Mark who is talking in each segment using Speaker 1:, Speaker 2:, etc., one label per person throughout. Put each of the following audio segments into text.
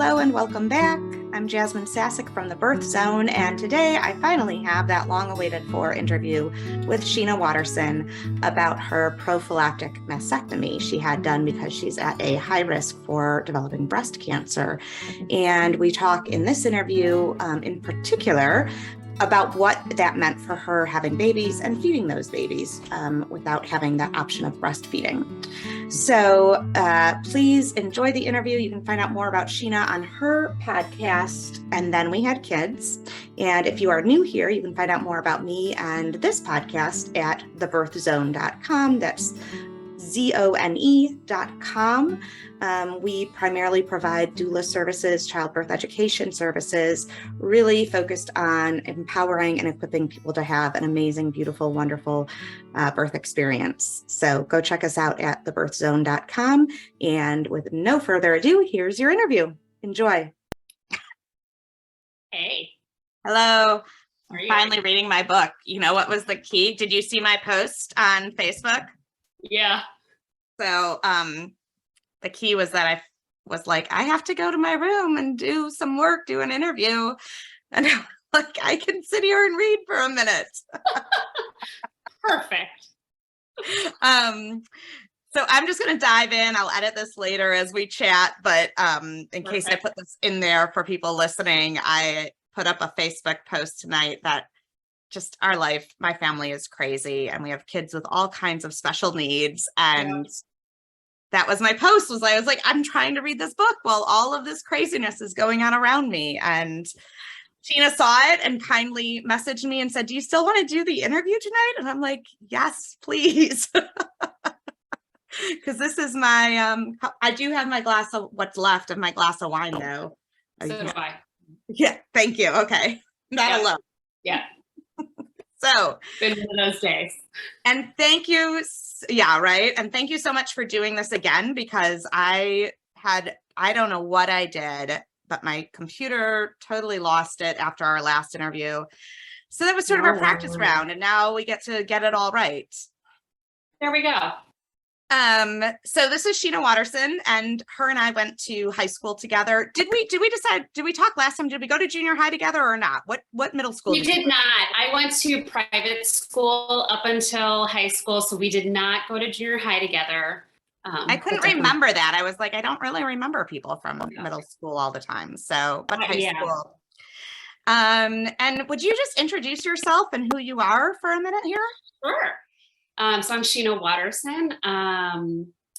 Speaker 1: Hello and welcome back. I'm Jasmine Sasek from the Birth Zone, and today I finally have that long-awaited for interview with Sheena Watterson about her prophylactic mastectomy she had done because she's at a high risk for developing breast cancer. And we talk in this interview in particular about what that meant for her having babies and feeding those babies without having that option of breastfeeding. So please enjoy the interview. You can find out more about Sheena on her podcast, And Then We Had Kids. And if you are new here, you can find out more about me and this podcast at thebirthzone.com. That's zone.com. We primarily provide doula services, childbirth education services, really focused on empowering and equipping people to have an amazing, beautiful, wonderful birth experience. So go check us out at thebirthzone.com. And with no further ado, here's your interview. Enjoy.
Speaker 2: Hey.
Speaker 1: Hello. I'm finally reading my book. You know what was the key? Did you see my post on Facebook?
Speaker 2: Yeah.
Speaker 1: So the key was that I was like, I have to go to my room and do some work, do an interview. And I'm like, I can sit here and read for a minute.
Speaker 2: Perfect.
Speaker 1: So I'm just going to dive in. I'll edit this later as we chat. But in case I put this in there for people listening, I put up a Facebook post tonight that just our life, my family is crazy and we have kids with all kinds of special needs. And that was my post I was like, I'm trying to read this book while all of this craziness is going on around me. And Sheena saw it and kindly messaged me and said, do you still want to do the interview tonight? And I'm like, yes, please. Because this is my, I do have my glass of what's left of my glass of wine though.
Speaker 2: So do I.
Speaker 1: Yeah, thank you. Okay. Not alone.
Speaker 2: Yeah.
Speaker 1: So
Speaker 2: been one of those days.
Speaker 1: And thank you. Yeah, right. And thank you so much for doing this again, because I don't know what I did, but my computer totally lost it after our last interview. So that was sort of our practice round. And now we get to get it all right.
Speaker 2: There we go.
Speaker 1: So this is Sheena Watterson, and her and I went to high school together. Did we talk last time? Did we go to junior high together or not? What middle school?
Speaker 2: We did not. I went to private school up until high school, so we did not go to junior high together.
Speaker 1: I couldn't remember that. I was like, I don't really remember people from middle school all the time. So, but high school. And would you just introduce yourself and who you are for a minute here?
Speaker 2: Sure. So I'm Sheena Watterson.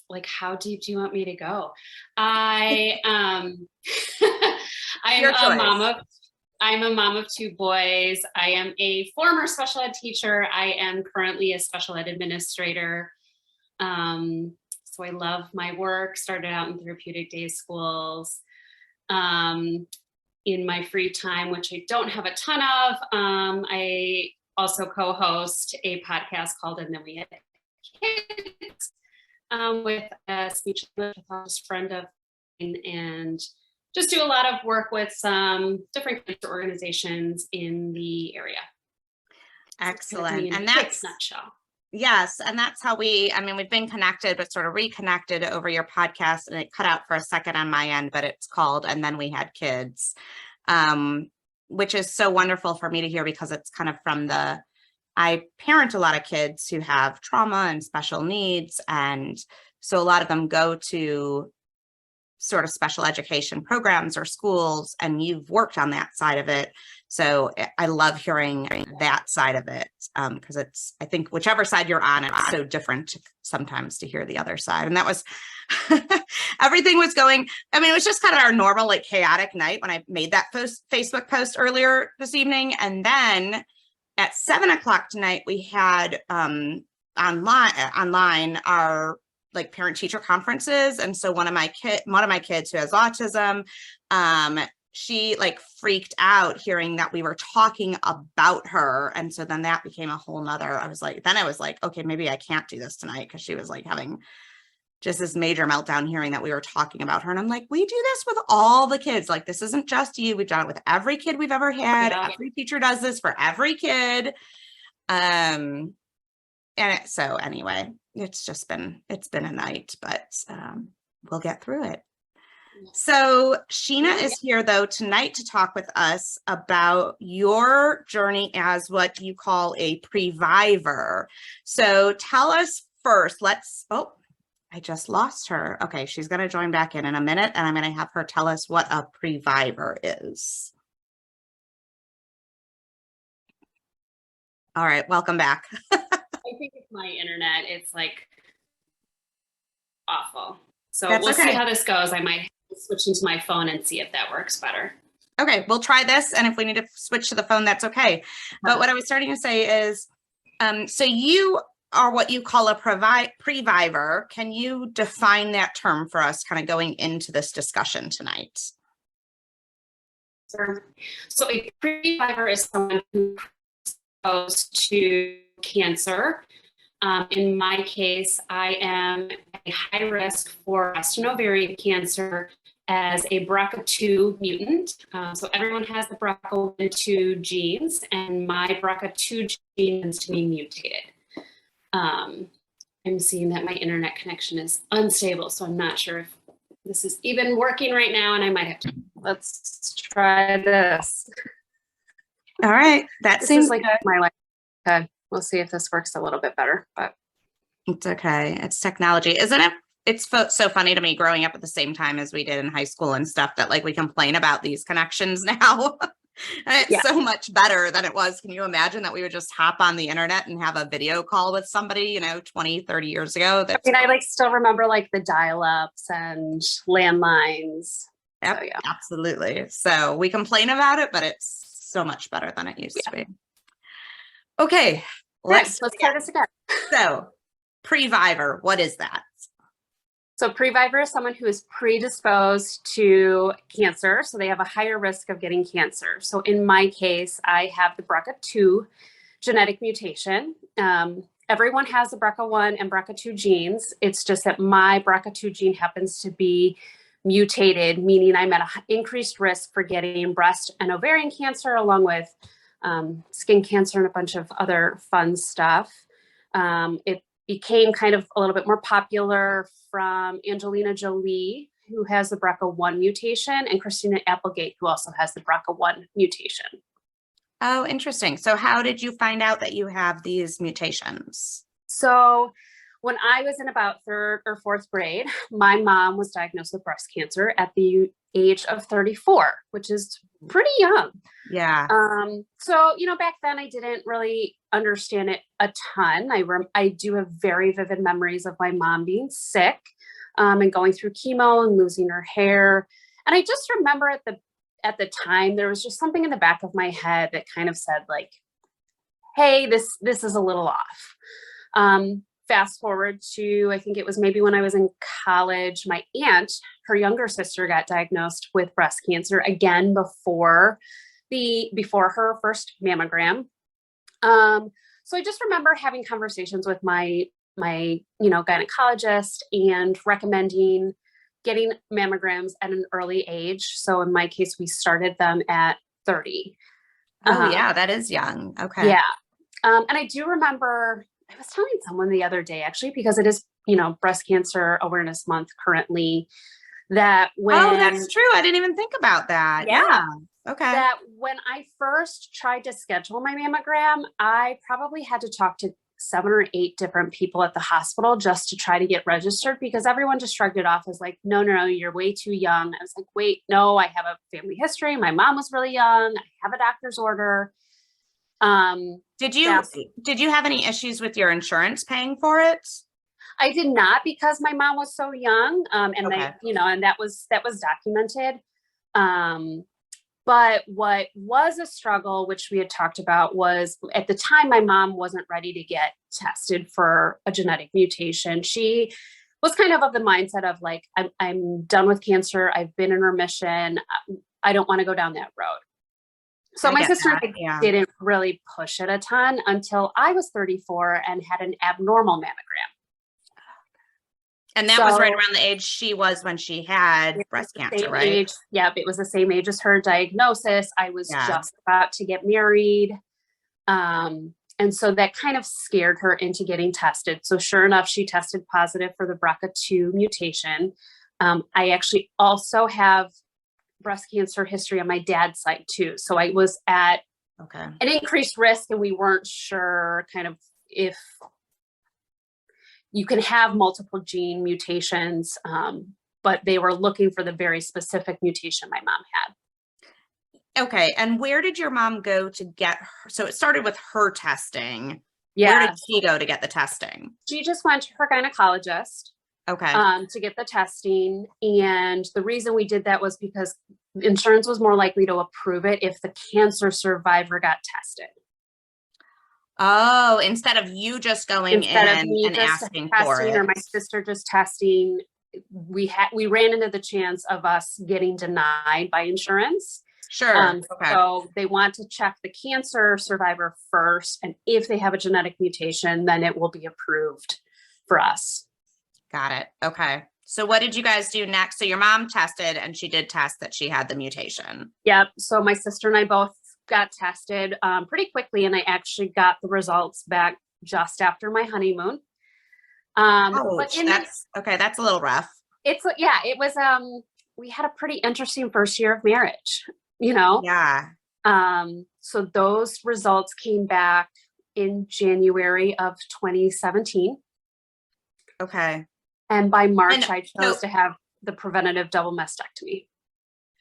Speaker 2: Like, how deep do you want me to go? I'm a mom of two boys. I am a former special ed teacher. I am currently a special ed administrator. So I love my work. Started out in therapeutic day schools. In my free time, which I don't have a ton of, I also co-host a podcast called And Then We Had Kids with a speech pathologist friend of mine, and just do a lot of work with some different cancer organizations in the area.
Speaker 1: Excellent.
Speaker 2: And that's nutshell.
Speaker 1: Yes. And that's how we've been connected, but sort of reconnected over your podcast, and it cut out for a second on my end, but it's called And Then We Had Kids. Which is so wonderful for me to hear, because it's kind of I parent a lot of kids who have trauma and special needs. And so a lot of them go to sort of special education programs or schools, and you've worked on that side of it. So I love hearing that side of it, because I think whichever side you're on, it's so different sometimes to hear the other side. And that was, everything was going, it was just kind of our normal, like, chaotic night when I made that Facebook post earlier this evening. And then at 7:00 tonight, we had online our like parent teacher conferences. And so one of my kids who has autism, she like freaked out hearing that we were talking about her. And so then that became a whole nother, I was like, okay, maybe I can't do this tonight, because she was like having just this major meltdown hearing that we were talking about her. And I'm like, we do this with all the kids. Like, this isn't just you. We've done it with every kid we've ever had. Yeah. Every teacher does this for every kid. So anyway, it's been a night, but we'll get through it. So Sheena is here though tonight to talk with us about your journey as what you call a previvor. So tell us first, oh, I just lost her. Okay, she's going to join back in a minute and I'm going to have her tell us what a previvor is. All right, welcome back.
Speaker 2: I think it's my internet. It's like awful. So we'll see how this goes. I might switch into my phone and see if that works better.
Speaker 1: Okay, we'll try this. And if we need to switch to the phone, that's okay. But what I was starting to say is, so you are what you call a previvor. Can you define that term for us kind of going into this discussion tonight?
Speaker 2: Sure. So a previvor is someone who is exposed to cancer. In my case, I am a high risk for breast and ovarian cancer as a BRCA2 mutant. So everyone has the BRCA1-2 genes, and my BRCA2 gene tends to be mutated. I'm seeing that my internet connection is unstable, so I'm not sure if this is even working right now, and I might have to. Let's try this.
Speaker 1: All right, that seems
Speaker 2: like my life. Okay. We'll see if this works a little bit better, but
Speaker 1: it's okay. It's technology, isn't it? It's so funny to me growing up at the same time as we did in high school and stuff that like we complain about these connections now. It's so much better than it was. Can you imagine that we would just hop on the internet and have a video call with somebody, 20, 30 years ago?
Speaker 2: I like still remember like the dial-ups and landlines.
Speaker 1: Yep, so, absolutely. So we complain about it, but it's so much better than it used to be. Okay, let's
Speaker 2: try this again.
Speaker 1: So, previvor, what is that?
Speaker 2: So, previvor is someone who is predisposed to cancer, so they have a higher risk of getting cancer. So, in my case, I have the BRCA2 genetic mutation. Everyone has the BRCA1 and BRCA2 genes. It's just that my BRCA2 gene happens to be mutated, meaning I'm at an increased risk for getting breast and ovarian cancer, along with skin cancer and a bunch of other fun stuff. It became kind of a little bit more popular from Angelina Jolie, who has the BRCA1 mutation, and Christina Applegate, who also has the BRCA1 mutation.
Speaker 1: Oh, interesting. So how did you find out that you have these mutations?
Speaker 2: So when I was in about 3rd or 4th grade, my mom was diagnosed with breast cancer at the age of 34, which is pretty young.
Speaker 1: Yeah.
Speaker 2: So, back then I didn't really understand it a ton. I do have very vivid memories of my mom being sick, and going through chemo and losing her hair. And I just remember at the time, there was just something in the back of my head that kind of said like, hey, this is a little off. Fast forward to, I think it was maybe when I was in college, my aunt, her younger sister, got diagnosed with breast cancer again before her first mammogram. So I just remember having conversations with my gynecologist and recommending getting mammograms at an early age. So in my case, we started them at 30.
Speaker 1: Oh yeah, that is young. Okay.
Speaker 2: Yeah. And I do remember, I was telling someone the other day, actually, because it is, Breast Cancer Awareness Month currently, that when...
Speaker 1: Oh, that's true. I didn't even think about that. Yeah. Okay.
Speaker 2: That when I first tried to schedule my mammogram, I probably had to talk to 7 or 8 different people at the hospital just to try to get registered, because everyone just shrugged it off as like, no, you're way too young. I was like, wait, no, I have a family history. My mom was really young. I have a doctor's order.
Speaker 1: Did you have any issues with your insurance paying for it?
Speaker 2: I did not, because my mom was so young. And and that was documented. But what was a struggle, which we had talked about, was at the time my mom wasn't ready to get tested for a genetic mutation. She was kind of the mindset of like, I'm done with cancer. I've been in remission. I don't want to go down that road. So my sister didn't really push it a ton until I was 34 and had an abnormal mammogram.
Speaker 1: And that was right around the age she was when she had breast cancer, right?
Speaker 2: Age. Yep, it was the same age as her diagnosis. I was just about to get married. And so that kind of scared her into getting tested. So sure enough, she tested positive for the BRCA2 mutation. I actually also have breast cancer history on my dad's side too. So I was at an increased risk, and we weren't sure kind of if you can have multiple gene mutations, but they were looking for the very specific mutation my mom had.
Speaker 1: Okay. And where did your mom go to get her? So it started with her testing.
Speaker 2: Yeah.
Speaker 1: Where did she go to get the testing?
Speaker 2: She just went to her gynecologist.
Speaker 1: Okay.
Speaker 2: To get the testing. And the reason we did that was because insurance was more likely to approve it if the cancer survivor got tested.
Speaker 1: Oh, instead of you just going in and asking for it.
Speaker 2: Or my sister just testing, we ran into the chance of us getting denied by insurance.
Speaker 1: Sure.
Speaker 2: So they want to check the cancer survivor first. And if they have a genetic mutation, then it will be approved for us.
Speaker 1: Got it. Okay. So what did you guys do next? So your mom tested, and she did test that she had the mutation.
Speaker 2: Yep. So my sister and I both got tested pretty quickly, and I actually got the results back just after my honeymoon.
Speaker 1: That's a little rough.
Speaker 2: It was, we had a pretty interesting first year of marriage, you know?
Speaker 1: Yeah.
Speaker 2: So those results came back in January of 2017.
Speaker 1: Okay.
Speaker 2: And by March, I chose to have the preventative double mastectomy.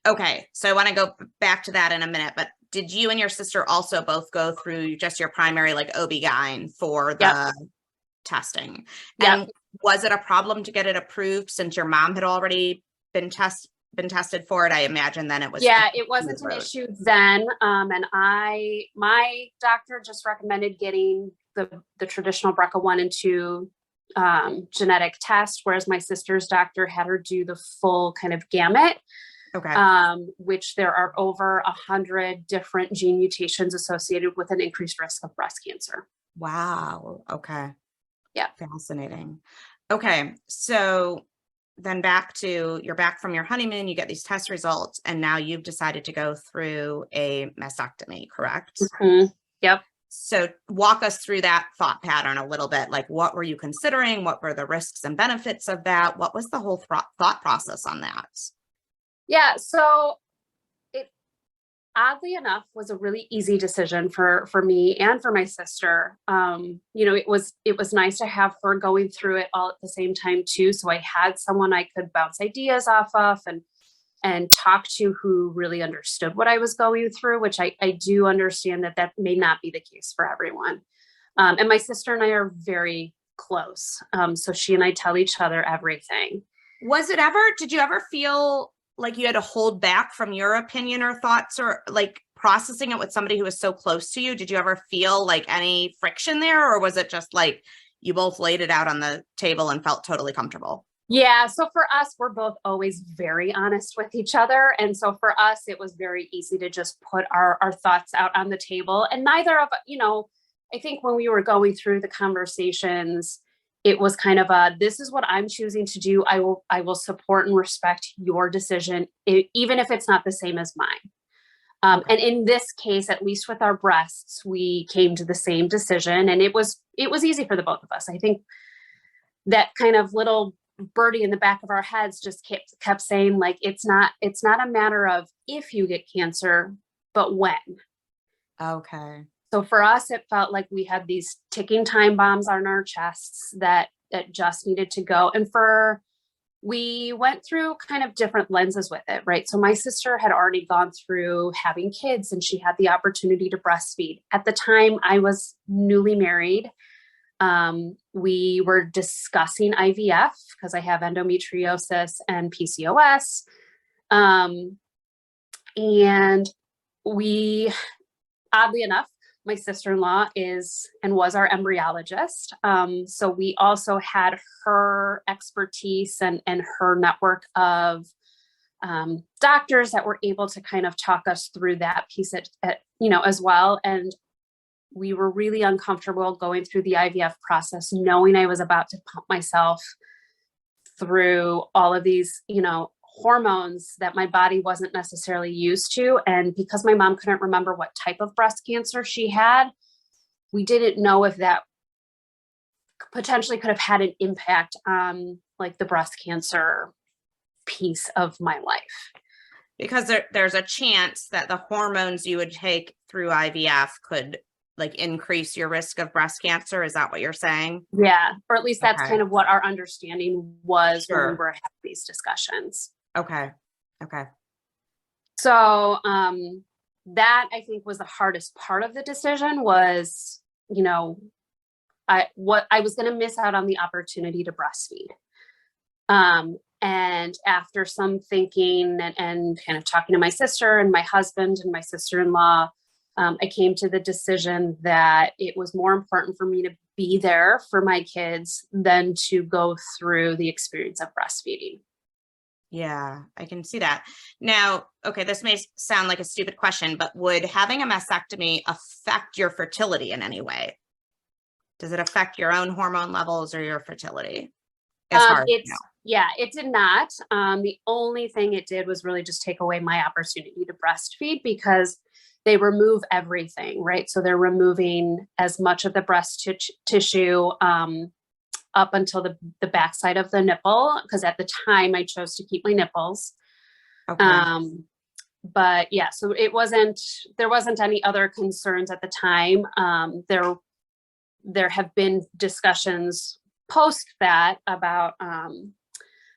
Speaker 1: Okay. So I want to go back to that in a minute, but did you and your sister also both go through just your primary OB-GYN for the testing? And was it a problem to get it approved since your mom had already been tested for it? I imagine then it was.
Speaker 2: Yeah, it wasn't an issue then. And my doctor just recommended getting the traditional BRCA1 and 2 genetic test, whereas my sister's doctor had her do the full kind of gamut. Okay. Which there are over 100 different gene mutations associated with an increased risk of breast cancer.
Speaker 1: Wow. Okay.
Speaker 2: Yeah.
Speaker 1: Fascinating. Okay. So then you're back from your honeymoon, you get these test results, and now you've decided to go through a mastectomy, correct?
Speaker 2: Mm-hmm. Yep.
Speaker 1: So walk us through that thought pattern a little bit. What were you considering? What were the risks and benefits of that? What was the whole thought process on that?
Speaker 2: Yeah. So it, oddly enough, was a really easy decision for me and for my sister. It was nice to have her going through it all at the same time too. So I had someone I could bounce ideas off of and talk to who really understood what I was going through, which I do understand that may not be the case for everyone. And my sister and I are very close. So she and I tell each other everything.
Speaker 1: Did you ever feel like you had to hold back from your opinion or thoughts, or processing it with somebody who was so close to you? Did you ever feel any friction there, or was it just you both laid it out on the table and felt totally comfortable?
Speaker 2: Yeah. So for us, we're both always very honest with each other. And so for us, it was very easy to just put our thoughts out on the table. And neither of, I think when we were going through the conversations, it was kind of this is what I'm choosing to do. I will support and respect your decision, even if it's not the same as mine. And in this case, at least with our breasts, we came to the same decision, and it was easy for the both of us. I think that kind of little birdie in the back of our heads just kept saying it's not a matter of if you get cancer, but when.
Speaker 1: Okay.
Speaker 2: So for us, it felt like we had these ticking time bombs on our chests that just needed to go. And we went through kind of different lenses with it, right? So my sister had already gone through having kids, and she had the opportunity to breastfeed. At the time, I was newly married. We were discussing IVF because I have endometriosis and PCOS. And we, oddly enough, my sister-in-law is and was our embryologist. So we also had her expertise and her network of doctors that were able to kind of talk us through that piece as well. And we were really uncomfortable going through the IVF process, knowing I was about to pump myself through all of these, hormones that my body wasn't necessarily used to. And because my mom couldn't remember what type of breast cancer she had, we didn't know if that potentially could have had an impact on the breast cancer
Speaker 3: piece of my life.
Speaker 1: Because there's a chance that the hormones you would take through IVF could like increase your risk of breast cancer. Is that what you're saying?
Speaker 3: Yeah. Or at least that's
Speaker 1: Okay.
Speaker 3: kind of what our understanding was when we
Speaker 1: Sure.
Speaker 3: were having these discussions.
Speaker 1: Okay. Okay.
Speaker 3: So, that I think was the hardest part of the decision was, you know, I was going to miss out on the opportunity to breastfeed. And after some thinking and kind of talking to my sister and my husband and my sister-in-law, I came to the decision that it was more important for me to be there for my kids than to go through the experience of breastfeeding.
Speaker 1: Yeah, I can see that. Now, okay, this may sound like a stupid question, but would having a mastectomy affect your fertility in any way? Does it affect your own hormone levels or your fertility? As far as you know?
Speaker 3: Yeah, it did not. The only thing it did was really just take away my opportunity to breastfeed because they remove everything, right? So they're removing as much of the breast tissue up until the backside of the nipple, because at the time I chose to keep my nipples.
Speaker 1: Okay.
Speaker 3: But yeah, so there wasn't any other concerns at the time. There have been discussions post that about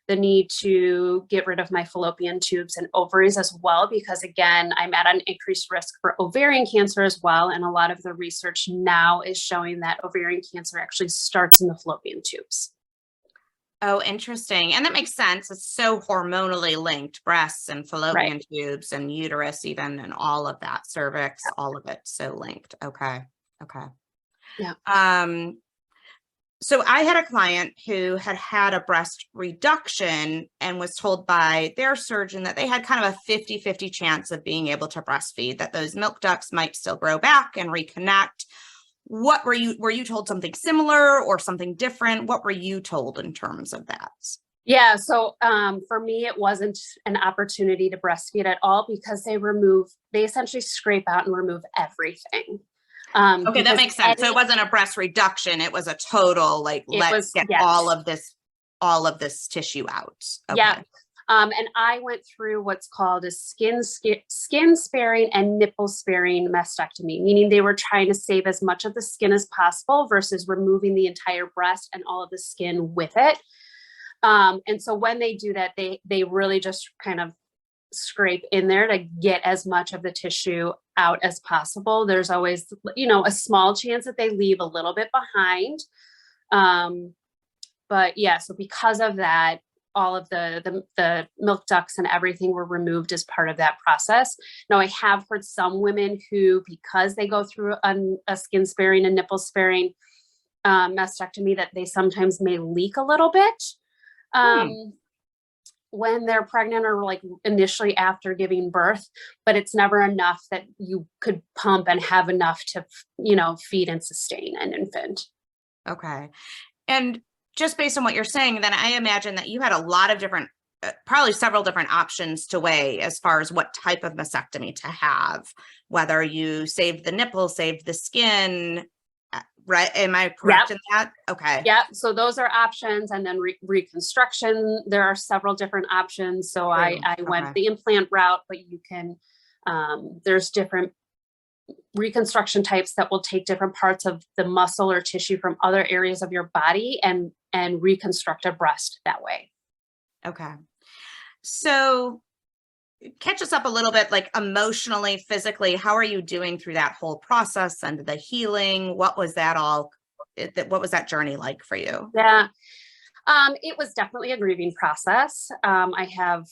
Speaker 3: the need to get rid of my fallopian tubes and ovaries as well, because again, I'm at an increased risk for ovarian cancer as well. And a lot of the research now is showing that ovarian cancer actually starts in the fallopian tubes.
Speaker 1: Oh, interesting. And that makes sense. It's so hormonally linked, breasts and fallopian tubes and uterus even, and all of that, cervix, all of it so linked. Okay. Okay.
Speaker 3: Yeah.
Speaker 1: So I had a client who had a breast reduction and was told by their surgeon that they had kind of a 50-50 chance of being able to breastfeed, that those milk ducts might still grow back and reconnect. What were you told something similar or something different? What were you told in terms of that?
Speaker 3: Yeah. So for me, it wasn't an opportunity to breastfeed at all because they essentially scrape out and remove everything.
Speaker 1: Okay, that makes sense. So it wasn't a breast reduction. It was a total, like, let's get all of this tissue out. Okay.
Speaker 3: Yeah. And I went through what's called a skin sparing and nipple sparing mastectomy, meaning they were trying to save as much of the skin as possible versus removing the entire breast and all of the skin with it. And so when they do that, they really just kind of scrape in there to get as much of the tissue out as possible. There's always, a small chance that they leave a little bit behind. But yeah, so because of that, all of the milk ducts and everything were removed as part of that process. Now, I have heard some women who, because they go through a skin sparing and nipple sparing mastectomy, that they sometimes may leak a little bit when they're pregnant or like initially after giving birth, but it's never enough that you could pump and have enough to, feed and sustain an infant.
Speaker 1: Okay. And just based on what you're saying, then I imagine that you had a lot of different, probably several different options to weigh as far as what type of mastectomy to have, whether you saved the nipple, saved the skin, right? Am I correct in that? Okay.
Speaker 3: Yeah. So those are options. And then reconstruction, there are several different options. So I went the implant route, but you can, there's different reconstruction types that will take different parts of the muscle or tissue from other areas of your body and reconstruct a breast that way.
Speaker 1: Okay. So catch us up a little bit, like emotionally, physically, how are you doing through that whole process and the healing? What was that journey like for you?
Speaker 3: Yeah. It was definitely a grieving process. I have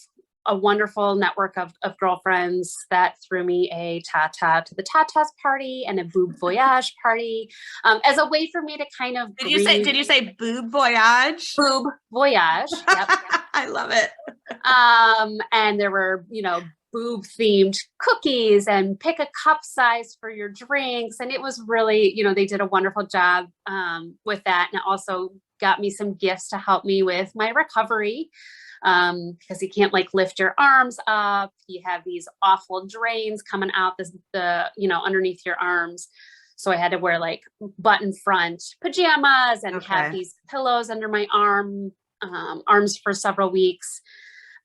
Speaker 3: a wonderful network of girlfriends that threw me a tata to the tatas party and a boob voyage party as a way for me to kind of
Speaker 1: did you say boob voyage?
Speaker 3: Boob voyage. Yep.
Speaker 1: I love it.
Speaker 3: And there were, boob themed cookies and pick a cup size for your drinks. And it was really, they did a wonderful job with that. And it also got me some gifts to help me with my recovery. Because you can't lift your arms up. You have these awful drains coming out underneath your arms. So I had to wear button front pajamas and have these pillows under my arms for several weeks.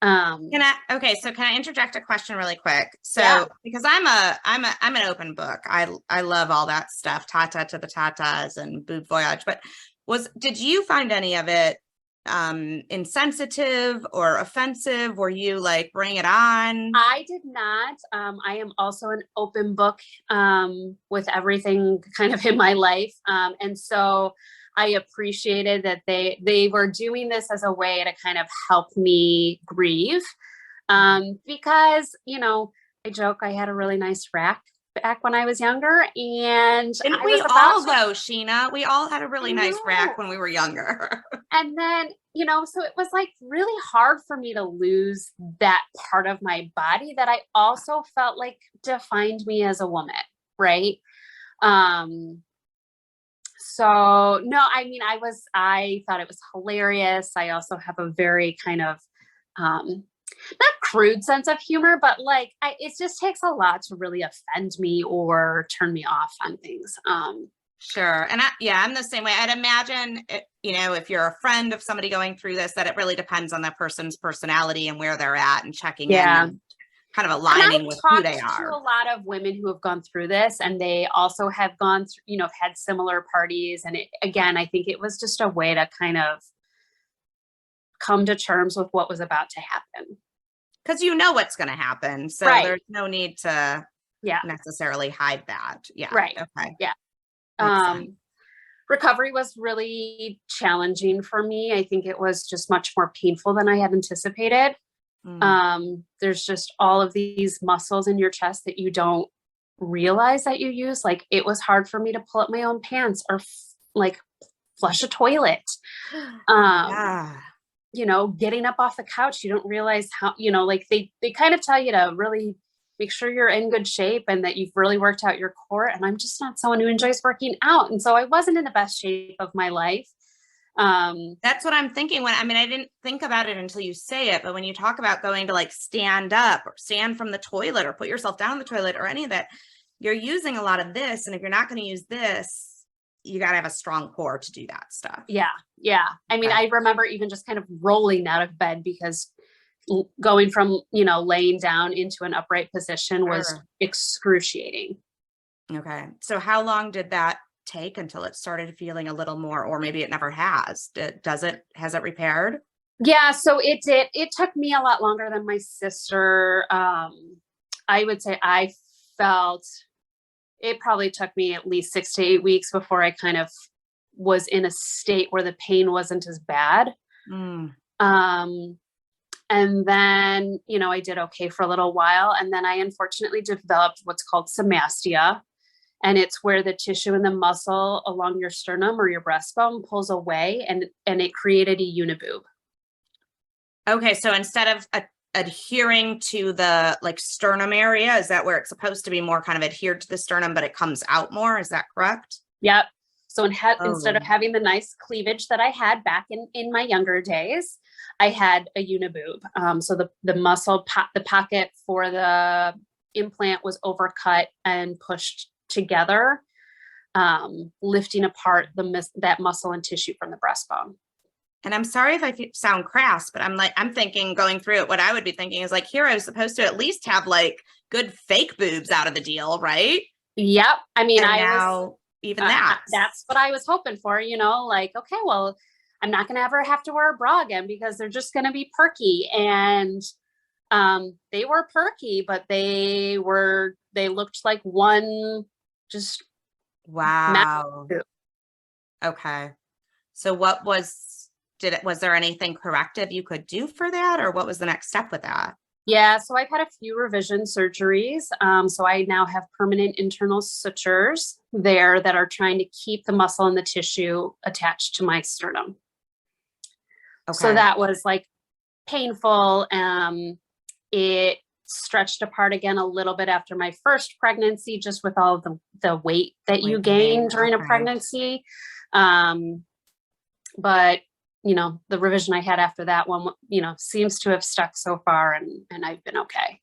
Speaker 1: So can I interject a question really quick? So
Speaker 3: Yeah.
Speaker 1: because I'm an open book. I love all that stuff, tata to the tatas and boob voyage. But did you find any of it insensitive or offensive? Were you like, bring it on?
Speaker 3: I did not. I am also an open book with everything kind of in my life. And so I appreciated that they were doing this as a way to kind of help me grieve. Because, I joke, I had a really nice rack back when I was younger, and
Speaker 1: Didn't
Speaker 3: I
Speaker 1: we
Speaker 3: was
Speaker 1: all though, Sheena? We all had a really
Speaker 3: I
Speaker 1: nice rack
Speaker 3: know.
Speaker 1: when we were younger.
Speaker 3: And then, so it was like really hard for me to lose that part of my body that I also felt like defined me as a woman, right? So no, I mean, I thought it was hilarious. I also have a very kind of not crude sense of humor, but like it just takes a lot to really offend me or turn me off on things.
Speaker 1: Sure. And I'm the same way. I'd imagine, if you're a friend of somebody going through this, that it really depends on that person's personality and where they're at and checking in and kind of aligning with who they are.
Speaker 3: To a lot of women who have gone through this, and they also have gone through, had similar parties. And again, I think it was just a way to kind of come to terms with what was about to happen.
Speaker 1: Because you know what's going to happen. So there's no need to necessarily hide that. Yeah.
Speaker 3: Right.
Speaker 1: Okay.
Speaker 3: Yeah.
Speaker 1: Makes sense.
Speaker 3: Recovery was really challenging for me. I think it was just much more painful than I had anticipated. There's just all of these muscles in your chest that you don't realize that you use. Like, it was hard for me to pull up my own pants or like flush a toilet. Getting up off the couch, you don't realize how, like they kind of tell you to really make sure you're in good shape and that you've really worked out your core. And I'm just not someone who enjoys working out. And so I wasn't in the best shape of my life.
Speaker 1: That's what I'm thinking I didn't think about it until you say it, but when you talk about going to like stand up or stand from the toilet or put yourself down the toilet or any of that, you're using a lot of this. And if you're not going to use this, you got to have a strong core to do that stuff.
Speaker 3: Yeah. Yeah. I mean, I remember even just kind of rolling out of bed because going from, laying down into an upright position was excruciating.
Speaker 1: Okay. So how long did that take until it started feeling a little more, or maybe it never has? Has it repaired?
Speaker 3: Yeah. So it did. It took me a lot longer than my sister. I would say I felt it probably took me at least 6 to 8 weeks before I kind of was in a state where the pain wasn't as bad. And then, I did okay for a little while. And then I unfortunately developed what's called somastia. And it's where the tissue and the muscle along your sternum or your breastbone pulls away, and it created a uniboob.
Speaker 1: Okay. So instead of adhering to the like sternum area, is that where it's supposed to be more kind of adhered to the sternum, but it comes out more? Is that correct?
Speaker 3: Yep. So instead of having the nice cleavage that I had back in my younger days, I had a uniboob. So the muscle, the pocket for the implant was overcut and pushed together, lifting apart that muscle and tissue from the breastbone.
Speaker 1: And I'm sorry if I sound crass, but I'm thinking going through it, what I would be thinking is like, here I was supposed to at least have like good fake boobs out of the deal, right?
Speaker 3: Yep. I mean,
Speaker 1: even that.
Speaker 3: That's what I was hoping for, like, okay, well, I'm not going to ever have to wear a bra again because they're just going to be perky. And they were perky, but they looked like one just.
Speaker 1: Wow. Okay. So was there anything corrective you could do for that, or what was the next step with that?
Speaker 3: Yeah, so I've had a few revision surgeries. So I now have permanent internal sutures there that are trying to keep the muscle and the tissue attached to my sternum. Okay. So that was like painful. It stretched apart again a little bit after my first pregnancy, just with all of the weight that you gain during a pregnancy. But the revision I had after that one, seems to have stuck so far, and I've been okay.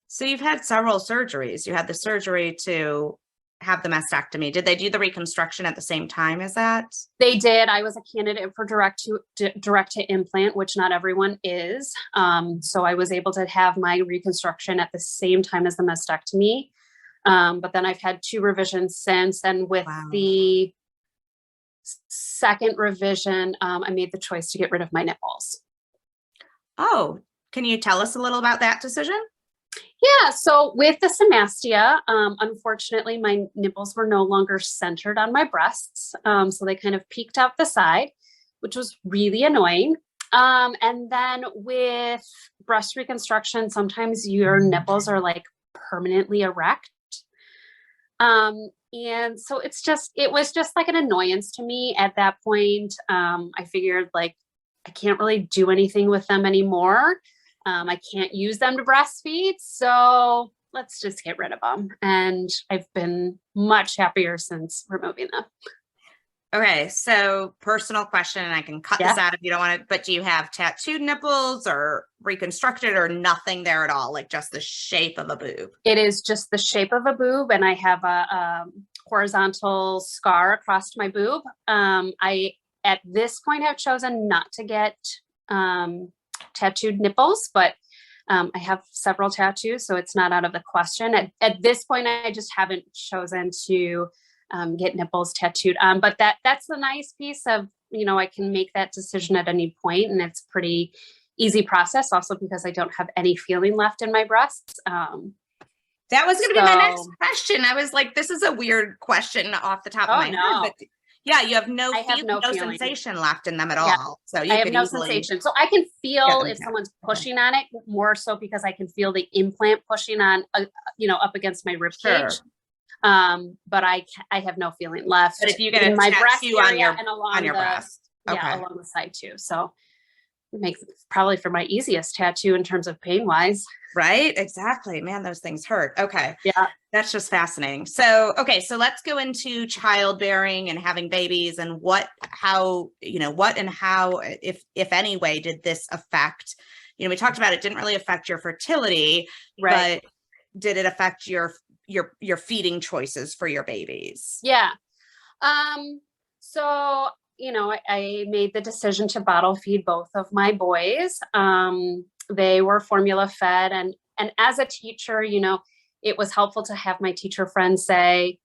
Speaker 1: So you've had several surgeries. You had the surgery to have the mastectomy? Did they do the reconstruction at the same time as that?
Speaker 3: They did. I was a candidate for direct to implant, which not everyone is. So I was able to have my reconstruction at the same time as the mastectomy. But then I've had 2 revisions since, and with the second revision, I made the choice to get rid of my nipples.
Speaker 1: Oh, can you tell us a little about that decision?
Speaker 3: Yeah, so with the symastia, unfortunately, my nipples were no longer centered on my breasts. So they kind of peeked out the side, which was really annoying. And then with breast reconstruction, sometimes your nipples are like permanently erect. And so it was just like an annoyance to me at that point. I figured like, I can't really do anything with them anymore. I can't use them to breastfeed. So let's just get rid of them. And I've been much happier since removing them.
Speaker 1: Okay, so personal question, and I can cut this out if you don't want to, but do you have tattooed nipples or reconstructed or nothing there at all? Like just the shape of a boob?
Speaker 3: It is just the shape of a boob, and I have a horizontal scar across my boob. I, at this point, have chosen not to get tattooed nipples, but I have several tattoos, so it's not out of the question. At this point, I just haven't chosen to get nipples tattooed on, but that's the nice piece of, you know, I can make that decision at any point, and it's pretty easy process also because I don't have any feeling left in my breasts.
Speaker 1: That was going to be my next question. I was like, this is a weird question off the top of my head, but yeah, you have no sensation left in them at all. So you
Speaker 3: I have no sensation. So I can feel if someone's pushing on it, more so because I can feel the implant pushing on, you know, up against my rib cage. But I have no feeling left.
Speaker 1: But if you get a
Speaker 3: my breast
Speaker 1: tattoo
Speaker 3: area
Speaker 1: on your breast,
Speaker 3: along the side too. So it makes probably for my easiest tattoo in terms of pain wise.
Speaker 1: Right? Exactly. Man, those things hurt. Okay.
Speaker 3: Yeah.
Speaker 1: That's just fascinating. So, okay. So let's go into childbearing and having babies and how, if any way did this affect, we talked about it didn't really affect your fertility,
Speaker 3: right?
Speaker 1: But did it affect your feeding choices for your babies?
Speaker 3: Yeah. So, I made the decision to bottle feed both of my boys. They were formula fed, and as a teacher, it was helpful to have my teacher friends say,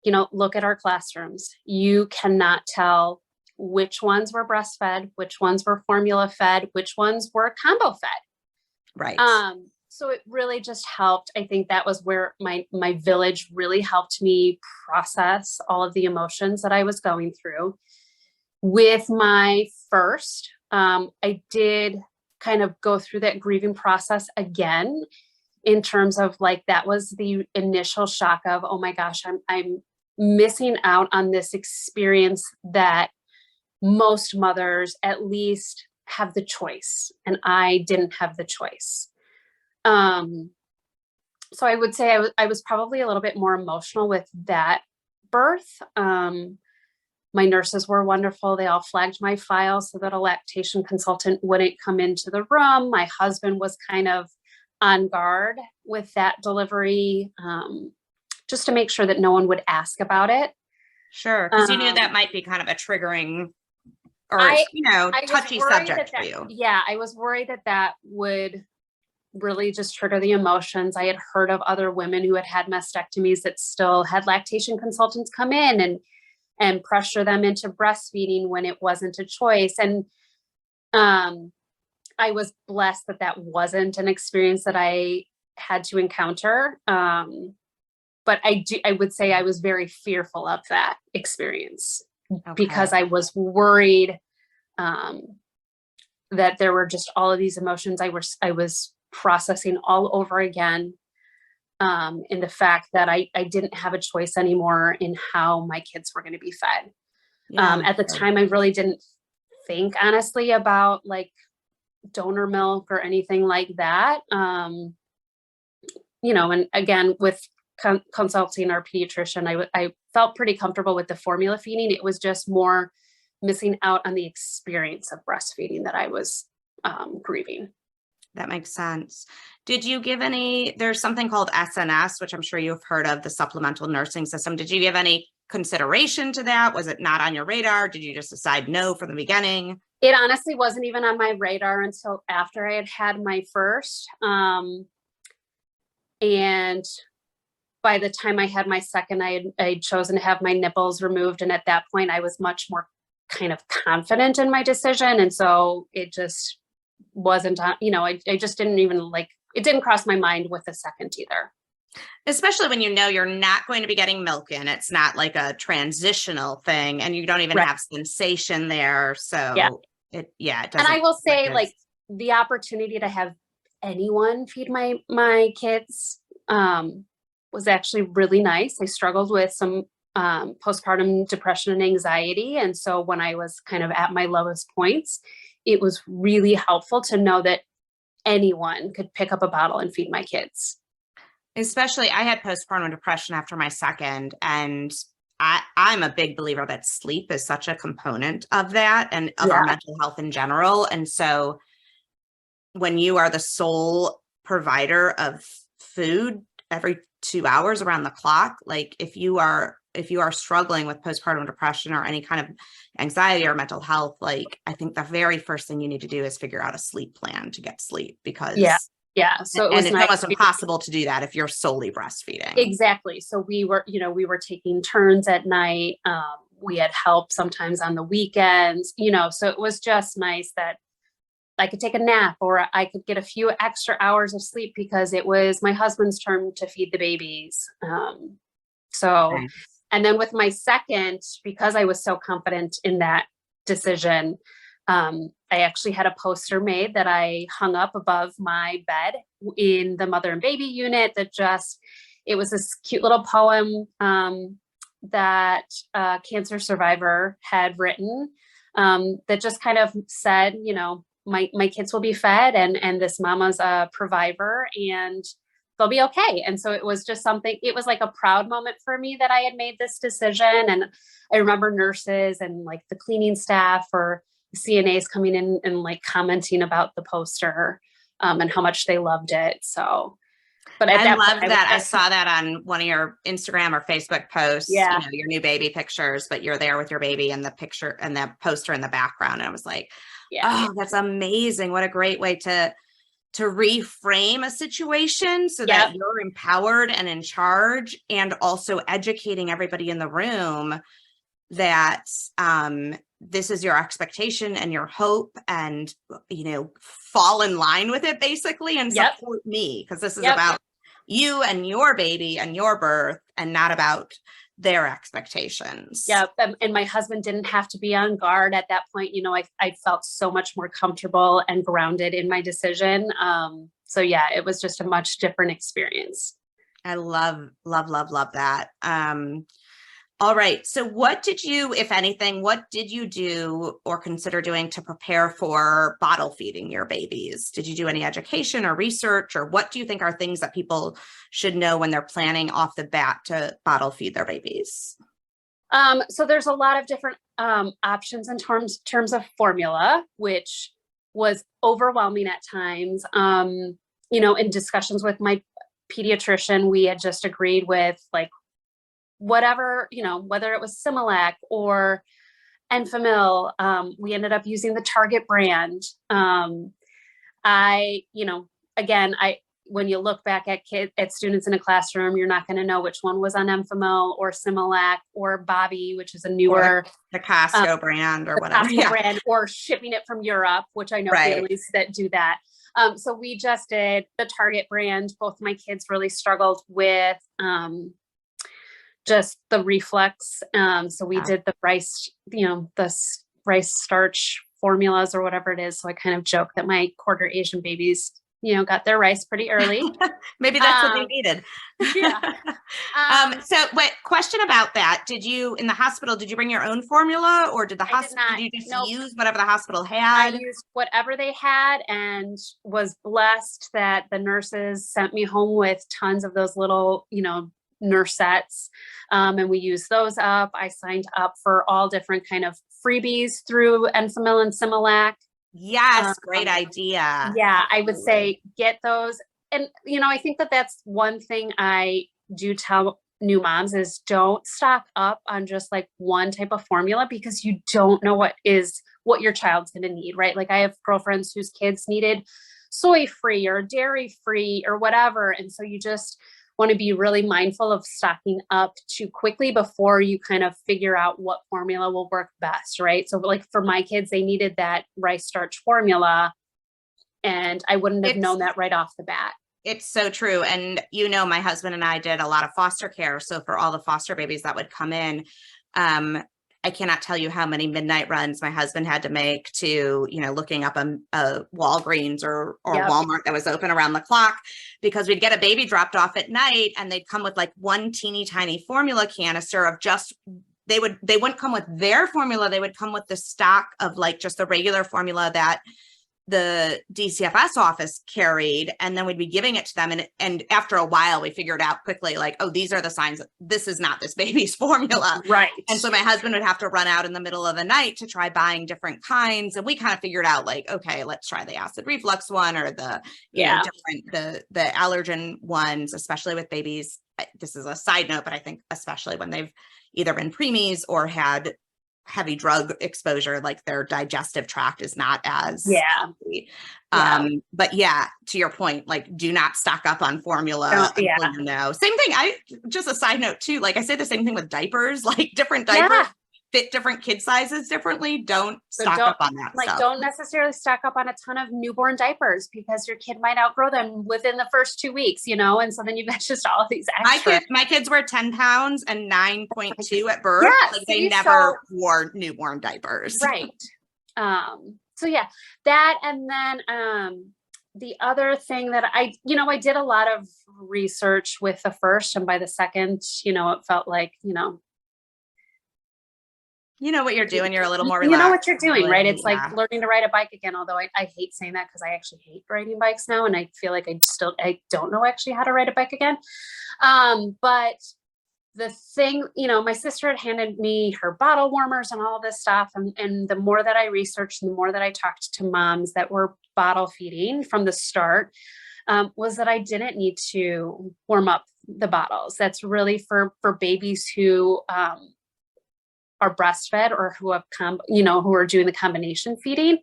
Speaker 3: look at our classrooms. You cannot tell which ones were breastfed, which ones were formula fed, which ones were combo fed.
Speaker 1: Right.
Speaker 3: So it really just helped. I think that was where my village really helped me process all of the emotions that I was going through. With my first, I did kind of go through that grieving process again, in terms of like, that was the initial shock of, oh my gosh, I'm missing out on this experience that most mothers at least have the choice, and I didn't have the choice. So I would say I was probably a little bit more emotional with that birth. My nurses were wonderful. They all flagged my file so that a lactation consultant wouldn't come into the room. My husband was kind of on guard with that delivery, just to make sure that no one would ask about it.
Speaker 1: Sure. Because you knew that might be kind of a triggering or, touchy subject for you.
Speaker 3: Yeah. I was worried that would really just trigger the emotions. I had heard of other women who had mastectomies that still had lactation consultants come in and pressure them into breastfeeding when it wasn't a choice. And I was blessed that wasn't an experience that I had to encounter. But I would say I was very fearful of that experience, because I was worried that there were just all of these emotions I was processing all over again, in the fact that I didn't have a choice anymore in how my kids were going to be fed. At the time, I really didn't think honestly about like donor milk or anything like that. And again, with consulting our pediatrician, I felt pretty comfortable with the formula feeding. It was just more missing out on the experience of breastfeeding that I was grieving.
Speaker 1: That makes sense. Did you give there's something called SNS, which I'm sure you've heard of, the supplemental nursing system. Did you give any consideration to that? Was it not on your radar? Did you just decide no from the beginning?
Speaker 3: It honestly wasn't even on my radar until after I had my first. And by the time I had my second, I had chosen to have my nipples removed. And at that point, I was much more kind of confident in my decision. And so it just wasn't, I just didn't even it didn't cross my mind with the second either.
Speaker 1: Especially when you know you're not going to be getting milk in. It's not like a transitional thing, and you don't even have sensation there. So it doesn't.
Speaker 3: And I will say, the opportunity to have anyone feed my kids was actually really nice. I struggled with some postpartum depression and anxiety. And so when I was kind of at my lowest points, it was really helpful to know that anyone could pick up a bottle and feed my kids.
Speaker 1: Especially, I had postpartum depression after my second, and I'm a big believer that sleep is such a component of that and of our mental health in general. And so when you are the sole provider of food every 2 hours around the clock, like if you are struggling with postpartum depression or any kind of anxiety or mental health, like I think the very first thing you need to do is figure out a sleep plan to get sleep, because
Speaker 3: so
Speaker 1: it's almost impossible to do that if you're solely breastfeeding.
Speaker 3: Exactly. So we were taking turns at night. We had help sometimes on the weekends, so it was just nice that I could take a nap or I could get a few extra hours of sleep because it was my husband's turn to feed the babies. And then with my second, because I was so confident in that decision, I actually had a poster made that I hung up above my bed in the mother and baby unit it was this cute little poem that a cancer survivor had written that just kind of said, my kids will be fed and this mama's a provider and they'll be okay. And so it was just it was like a proud moment for me that I had made this decision. And I remember nurses and the cleaning staff or CNAs coming in and commenting about the poster and how much they loved it. So, but I love
Speaker 1: that. I saw that on one of your Instagram or Facebook posts, your new baby pictures, but you're there with your baby and the picture and the poster in the background. And I was like, oh, that's amazing. What a great way to reframe a situation so that you're empowered and in charge, and also educating everybody in the room that this is your expectation and your hope, and fall in line with it basically and support me, because this is about you and your baby and your birth and not about their expectations.
Speaker 3: And my husband didn't have to be on guard at that point. I felt so much more comfortable and grounded in my decision. It was just a much different experience.
Speaker 1: I love that. All right. So what did you, if anything, what did you do or consider doing to prepare for bottle feeding your babies? Did you do any education or research, or what do you think are things that people should know when they're planning off the bat to bottle feed their babies?
Speaker 3: So there's a lot of different options in terms of formula, which was overwhelming at times. In discussions with my pediatrician, we had just agreed with whatever, whether it was Similac or Enfamil, we ended up using the Target brand. When you look back at students in a classroom, you're not going to know which one was on Enfamil or Similac or Bobby, which is a newer,
Speaker 1: the Costco brand or whatever,
Speaker 3: brand, or shipping it from Europe, which I know families that do that. So we just did the Target brand. Both my kids really struggled with, just the reflux. So we did the rice, the rice starch formulas or whatever it is. So I kind of joke that my quarter Asian babies, got their rice pretty early.
Speaker 1: Maybe that's what they needed. So question about that. In the hospital, did you bring your own formula, or did you just use whatever the hospital had?
Speaker 3: I used whatever they had and was blessed that the nurses sent me home with tons of those little, nurse sets. And we used those up. I signed up for all different kind of freebies through Enfamil and Similac.
Speaker 1: Yes, great idea.
Speaker 3: Yeah, I would
Speaker 1: Absolutely.
Speaker 3: say get those. And, I think that that's one thing I do tell new moms is don't stock up on just like one type of formula, because you don't know what your child's going to need, right? Like I have girlfriends whose kids needed soy free or dairy free or whatever. And so you just want to be really mindful of stocking up too quickly before you kind of figure out what formula will work best, right? So like for my kids, they needed that rice starch formula, and I wouldn't have known that right off the bat.
Speaker 1: It's so true. And my husband and I did a lot of foster care. So for all the foster babies that would come in, I cannot tell you how many midnight runs my husband had to make to, looking up a Walgreens or
Speaker 3: Yep.
Speaker 1: Walmart that was open around the clock, because we'd get a baby dropped off at night and they'd come with like one teeny tiny formula canister of just, they wouldn't come with their formula. They would come with the stock of like just the regular formula that the DCFS office carried, and then we'd be giving it to them. And after a while, we figured out quickly, like, oh, these are the signs that this is not this baby's formula.
Speaker 3: Right.
Speaker 1: And so my husband would have to run out in the middle of the night to try buying different kinds. And we kind of figured out like, okay, let's try the acid reflux one or the, different, the allergen ones, especially with babies. This is a side note, but I think especially when they've either been preemies or had heavy drug exposure, like their digestive tract is not as healthy. But to your point, like do not stock up on formula until same thing. Just a side note too, like I say the same thing with diapers, like different diapers fit different kid sizes differently. Don't stock up on that stuff.
Speaker 3: Don't necessarily stock up on a ton of newborn diapers, because your kid might outgrow them within the first 2 weeks, and so then you've got just all of these extra.
Speaker 1: My kids were 10 pounds and 9.2 at birth. Like they never wore newborn diapers.
Speaker 3: Right. So that, and then the other thing that I did a lot of research with the first, and by the second, it felt like,
Speaker 1: you know what you're doing. You're a little more relaxed.
Speaker 3: You know what you're doing, right? It's like learning to ride a bike again, although I hate saying that because I actually hate riding bikes now. And I feel like I don't know actually how to ride a bike again. But the thing, my sister had handed me her bottle warmers and all this stuff. And the more that I researched, and the more that I talked to moms that were bottle feeding from the start, was that I didn't need to warm up the bottles. That's really for babies who, are breastfed or who have who are doing the combination feeding.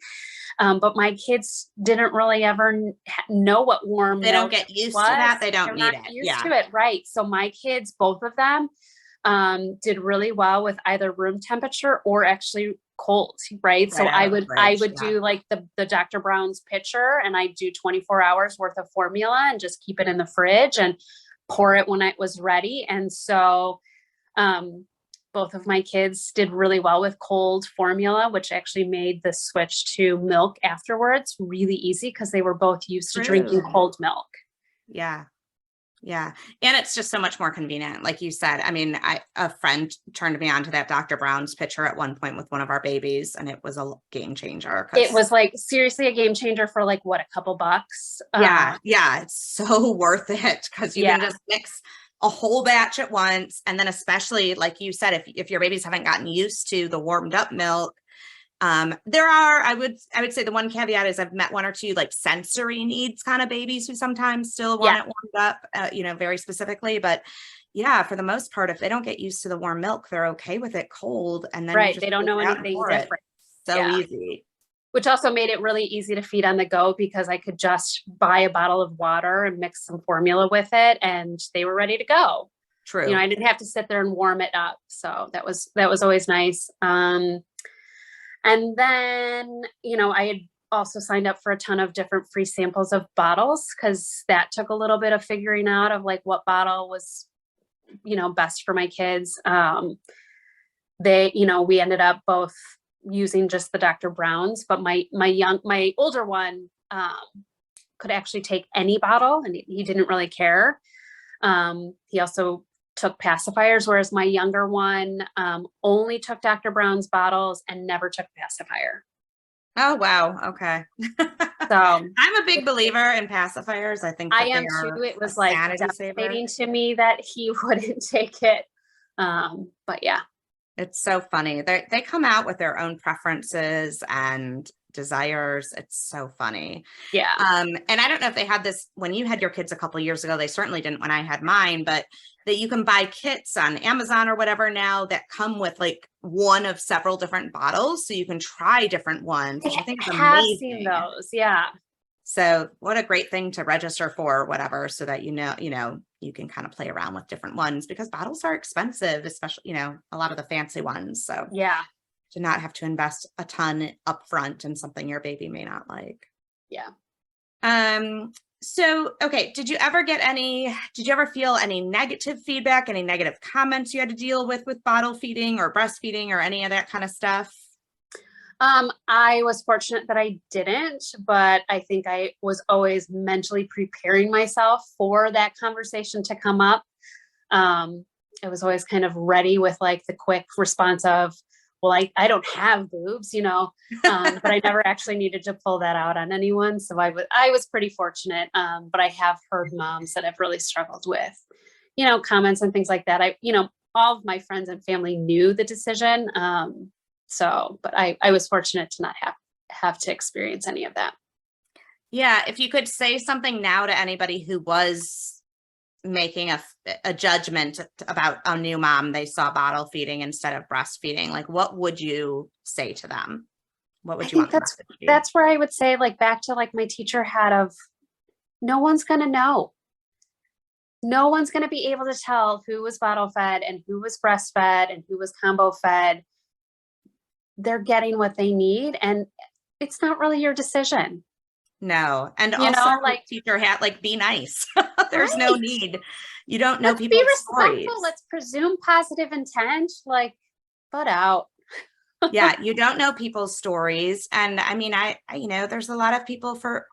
Speaker 3: But my kids didn't really ever know what warm
Speaker 1: They don't get used to that. They don't need it.
Speaker 3: Used to it. Right. So my kids, both of them, did really well with either room temperature or actually cold. Right. So I would do like the Dr. Brown's pitcher, and I do 24 hours worth of formula and just keep it in the fridge and pour it when it was ready. And so, both of my kids did really well with cold formula, which actually made the switch to milk afterwards really easy, because they were both used to drinking cold milk.
Speaker 1: Yeah. And it's just so much more convenient. Like you said, I mean, a friend turned me on to that Dr. Brown's pitcher at one point with one of our babies, and it was a game changer.
Speaker 3: It was like seriously a game changer for like a couple bucks.
Speaker 1: It's so worth it, because you can just mix a whole batch at once. And then especially like you said, if your babies haven't gotten used to the warmed up milk, there are, I would say the one caveat is I've met one or two like sensory needs kind of babies who sometimes still want it warmed up, very specifically. But for the most part, if they don't get used to the warm milk, they're okay with it cold. And then
Speaker 3: they don't know anything different.
Speaker 1: So easy.
Speaker 3: Which also made it really easy to feed on the go, because I could just buy a bottle of water and mix some formula with it, and they were ready to go.
Speaker 1: True.
Speaker 3: I didn't have to sit there and warm it up. So that was always nice. And then, I had also signed up for a ton of different free samples of bottles, because that took a little bit of figuring out of like what bottle was, best for my kids. We ended up both using just the Dr. Brown's, but my older one could actually take any bottle, and he didn't really care. He also took pacifiers, whereas my younger one only took Dr. Brown's bottles and never took pacifier.
Speaker 1: Oh, wow. Okay.
Speaker 3: So
Speaker 1: I'm a big believer in pacifiers. I think
Speaker 3: I am too. It was like devastating to me that he wouldn't take it. But yeah.
Speaker 1: It's so funny. They come out with their own preferences and desires. It's so funny.
Speaker 3: Yeah.
Speaker 1: And I don't know if they had this when you had your kids a couple of years ago. They certainly didn't when I had mine, but that you can buy kits on Amazon or whatever now that come with like one of several different bottles. So you can try different ones, which I think is
Speaker 3: I have
Speaker 1: amazing.
Speaker 3: seen those. Yeah.
Speaker 1: So what a great thing to register for or whatever, so that, you can kind of play around with different ones, because bottles are expensive, especially, a lot of the fancy ones. So
Speaker 3: Yeah.
Speaker 1: to not have to invest a ton upfront in something your baby may not like.
Speaker 3: Yeah.
Speaker 1: So, okay. Did you ever feel any negative feedback, any negative comments you had to deal with bottle feeding or breastfeeding or any of that kind of stuff?
Speaker 3: I was fortunate that I didn't, but I think I was always mentally preparing myself for that conversation to come up. I was always kind of ready with like the quick response of, well, I don't have boobs, but I never actually needed to pull that out on anyone. So I was pretty fortunate. But I have heard moms that have really struggled with, comments and things like that. All of my friends and family knew the decision. But I was fortunate to not have to experience any of that.
Speaker 1: Yeah. If you could say something now to anybody who was making a judgment about a new mom, they saw bottle feeding instead of breastfeeding, like what would you say to them? What would you want?
Speaker 3: That's where I would say, like, back to like my teacher had of, no one's going to know. No one's going to be able to tell who was bottle fed and who was breastfed and who was combo fed. They're getting what they need, and it's not really your decision.
Speaker 1: No. And also like teacher hat, like, be nice. There's no need. You don't know people's stories.
Speaker 3: Let's presume positive intent, like, butt out.
Speaker 1: Yeah. You don't know people's stories. And I mean, there's a lot of people for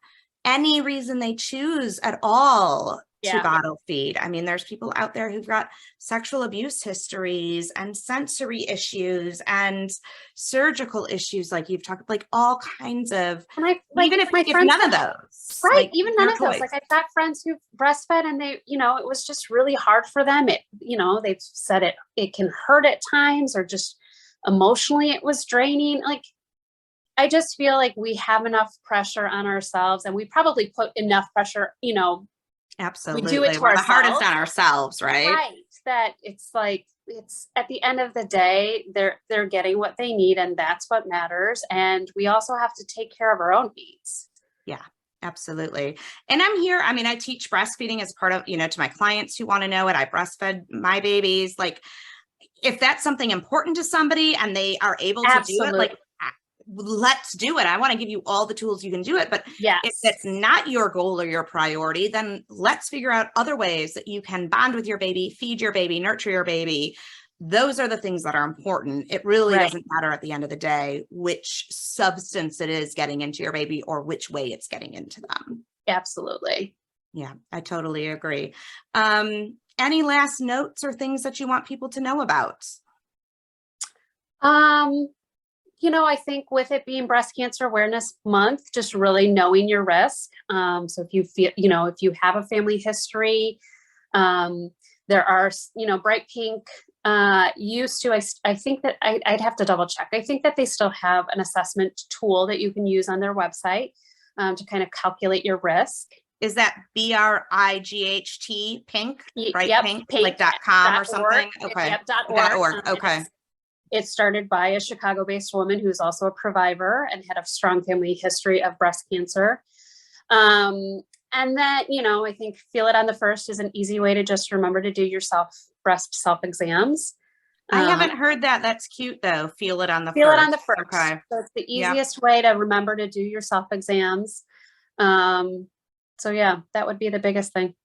Speaker 1: any reason they choose at all to bottle feed. I mean, there's people out there who've got sexual abuse histories and sensory issues and surgical issues, like you've talked, like all kinds of,
Speaker 3: and
Speaker 1: even if none of those,
Speaker 3: right?
Speaker 1: Like,
Speaker 3: even none of those. Like, I've got friends who breastfed and they, it was just really hard for them. It, they've said it can hurt at times, or just emotionally it was draining. Like, I just feel like we have enough pressure on ourselves, and we probably put enough pressure,
Speaker 1: absolutely.
Speaker 3: We do it to
Speaker 1: We're
Speaker 3: ourselves.
Speaker 1: the hardest on ourselves, right?
Speaker 3: Right. That it's like, it's at the end of the day, they're getting what they need, and that's what matters. And we also have to take care of our own needs.
Speaker 1: Yeah, absolutely. And I'm here. I mean, I teach breastfeeding as part of, to my clients who want to know it. I breastfed my babies. Like, if that's something important to somebody and they are able to do it, like, let's do it. I want to give you all the tools you can do it. But if it's not your goal or your priority, then let's figure out other ways that you can bond with your baby, feed your baby, nurture your baby. Those are the things that are important. It really doesn't matter at the end of the day which substance it is getting into your baby or which way it's getting into them.
Speaker 3: Absolutely.
Speaker 1: Yeah, I totally agree. Any last notes or things that you want people to know about?
Speaker 3: I think with it being Breast Cancer Awareness Month, just really knowing your risk. So if you feel, if you have a family history, there are, Bright Pink used to, I think that I'd have to double check. I think that they still have an assessment tool that you can use on their website to kind of calculate your risk.
Speaker 1: Is that BRIGHT Pink? Right?
Speaker 3: Yep,
Speaker 1: Pink, like .com or something? Okay.
Speaker 3: Yep,
Speaker 1: .org. Okay.
Speaker 3: It's started by a Chicago-based woman who's also a provider and had a strong family history of breast cancer. And then, I think Feel It on the First is an easy way to just remember to do your breast self-exams.
Speaker 1: I haven't heard that. That's cute though. Feel It on the First.
Speaker 3: Feel It on the First.
Speaker 1: Okay.
Speaker 3: So it's the easiest way to remember to do your self-exams. So yeah, that would be the biggest thing.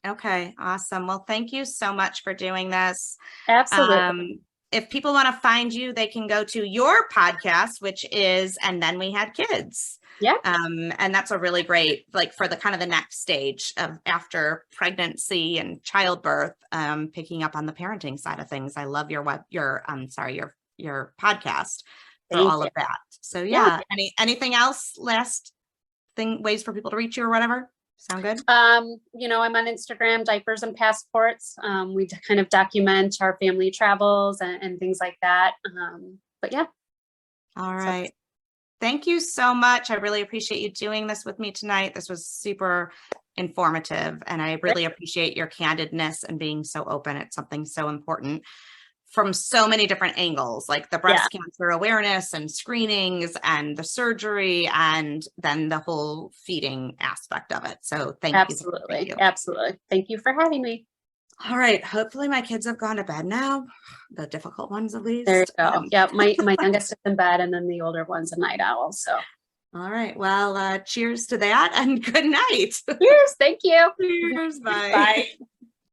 Speaker 1: Okay. Awesome. Well, thank you so much for doing this.
Speaker 3: Absolutely.
Speaker 1: If people want to find you, they can go to your podcast, which is And Then We Had Kids.
Speaker 3: Yeah.
Speaker 1: And that's a really great, like, for the kind of the next stage of after pregnancy and childbirth, picking up on the parenting side of things. I love your podcast for all of that. So yeah. Anything else? Last thing, ways for people to reach you or whatever? Sound good?
Speaker 3: I'm on Instagram, Diapers and Passports. We kind of document our family travels and things like that. But yeah.
Speaker 1: All right. Thank you so much. I really appreciate you doing this with me tonight. This was super informative, and I really appreciate your candidness and being so open. It's something so important from so many different angles, like the breast cancer awareness and screenings and the surgery, and then the whole feeding aspect of it. So thank you.
Speaker 3: Absolutely. Absolutely. Thank you for having me.
Speaker 1: All right. Hopefully my kids have gone to bed now. The difficult ones, at least.
Speaker 3: There you go. Yeah. My youngest is in bed, and then the older one's a night owl. So.
Speaker 1: All right. Well, cheers to that, and good night.
Speaker 3: Cheers. Thank you.
Speaker 1: Cheers. Bye.
Speaker 3: Bye.